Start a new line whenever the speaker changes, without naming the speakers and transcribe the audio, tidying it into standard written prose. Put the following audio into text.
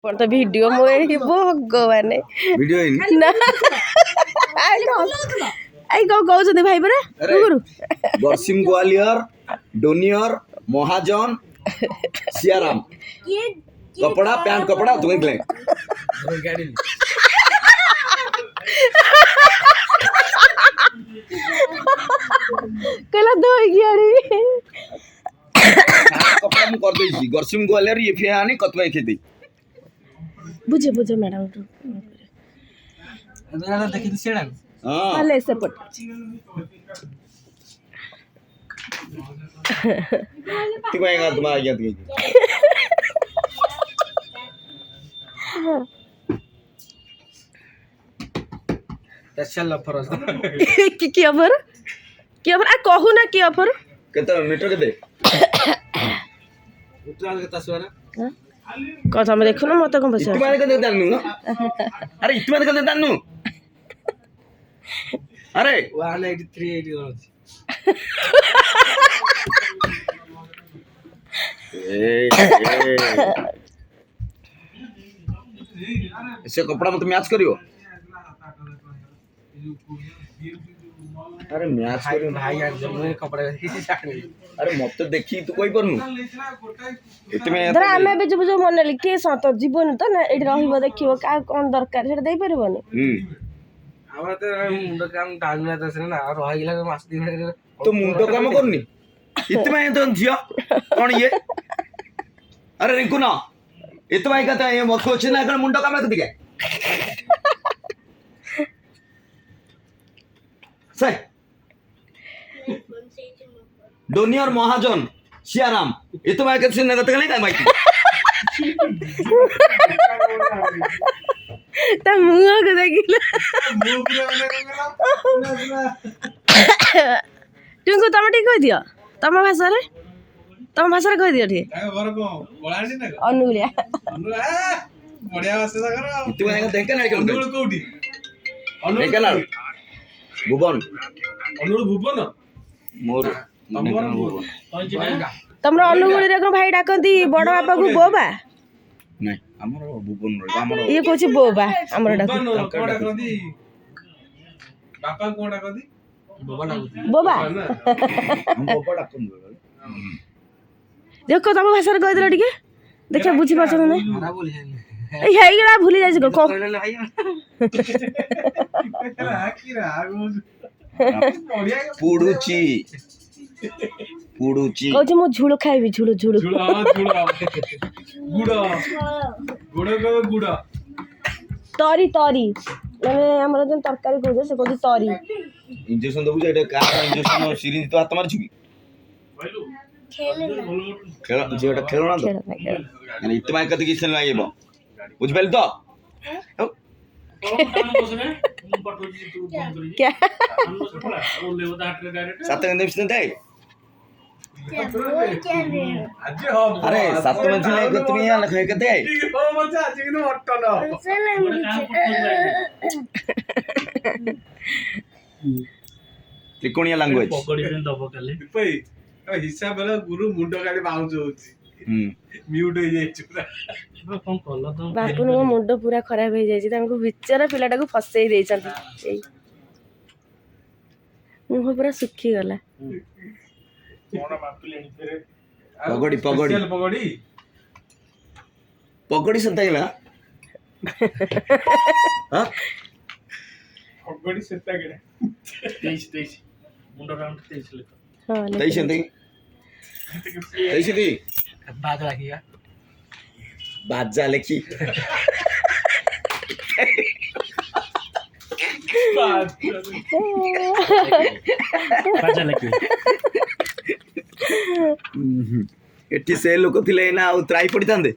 पण तो वीडियो मोए भगवान
वीडियो इन
ना आई कौ कहउछन्ती भाई परा गुरु
गरसिम ग्वालियर डोनियर महाजन सियाराम कपड़ा पैंट कपड़ा तुम्हें निकले
कला दो गियाड़ी
कपड़ा मु कर देछि गरसिम ग्वालियर ये फिया आनी कतवा खेती
बुझे बुझे मैडम
अरे देखि सेडा
हां
हाले सपोर्ट
तिमाइगा तुमा आज्ञा ती
स्पेशल ऑफर
की ऑफर आ कहू ना की ऑफर
केते मीटर केते
उतरा के तस्वीर
कथा में देखो ना मत कम पैसा
इतमाने केते दानु अरे इतमाने केते दानु अरे
183 80
से कपड़ा मत मैच करियो अरे मैच करियो
भाई यार जब कपड़ा किसी साथ
अरे मत देखी तू कोई परनु इतमे
धर आमे बे जो मनली के सत जीवन त ना एठी रहिबो देखिबो का कोन दरकार सेटा देई परबोनी
हमरा तो मुंड काम टाइम ना तसने ना रहिला मास दिन
तो मुंडो काम करनी इतमे तो झियो कोन ये अरे रिंकू ना इतमे कहता ये मखो छिना कण मुंडो काम करती के से डोनियर महाजन सियाराम इतमे कहते छिना कहते नहीं काय माहिती
ता मुंह को देखिला तुमको तम ठीक कह दियो तम भाषा रे कह दियो ठीक
घर को गोलांडी ना
अनुलिया
बढ़िया भाषा करो
इतमे कहते देख ना
अनुल कोठी
देख ना भुवन
अनुल भुवन
मोर
तमरो अनुगुणी रे को भाई डाकंती बड़ बापा को बोबा
नहीं हमर भुवन रे हमर
ये कोची बोबा हमरो डाक
कोडा कदी बापा कोडा कदी
बोबा
हम बोबा डाकन
देखो तम भाषा रे कह दिलो ठीक देखिए बुझी पाछ ना
हमरा बोल है
ए हेइगडा भूली जाइछ को
भाई
हाकिरा आगो
पुडुची
कहू मो झुलो खाइबी झुलो झुलो
झुला झुला गुड़ा गुड़ा को गुड़ा
तरी तरी माने हमर जन तरकारी कहू से कहू तरी
इंजेक्शन दबु जे का इंजेक्शन सिरिंज तो हाथ मारछु की खेल जेटा खेलना तो यानी इतना कत की खेलना ये बुझ पेल तो
क्या
सात गंदे बिस्ने दे
आज हो
अरे सात मंजिल है को तुम्हें यहाँ लखे कते
ठीक हो मचा आज किनो मटन
त्रिकोणीय लैंग्वेज
पई हिसाब वाला गुरु मुंड काली बाउंस होची म्यूट हो जाई पूरा
बापू नो मुंड पूरा खराब हो जाई तांको बिचारा पिलाटा को फसई देई चंती एई मुंह पूरा सुखी गला
कोना मापलेनी फेरे
पगड़ी पगड़ी
स्पेशल पगड़ी
पगड़ी संता गेला हां
पगड़ी सेता गेले 23 मुंड काउंट 23 लेख
हां
तई संते तई संते
बात रखिया
बाजा लेखी
बाजा लकी
एठी से लोक थिले ना त्राई पड़ी थांदे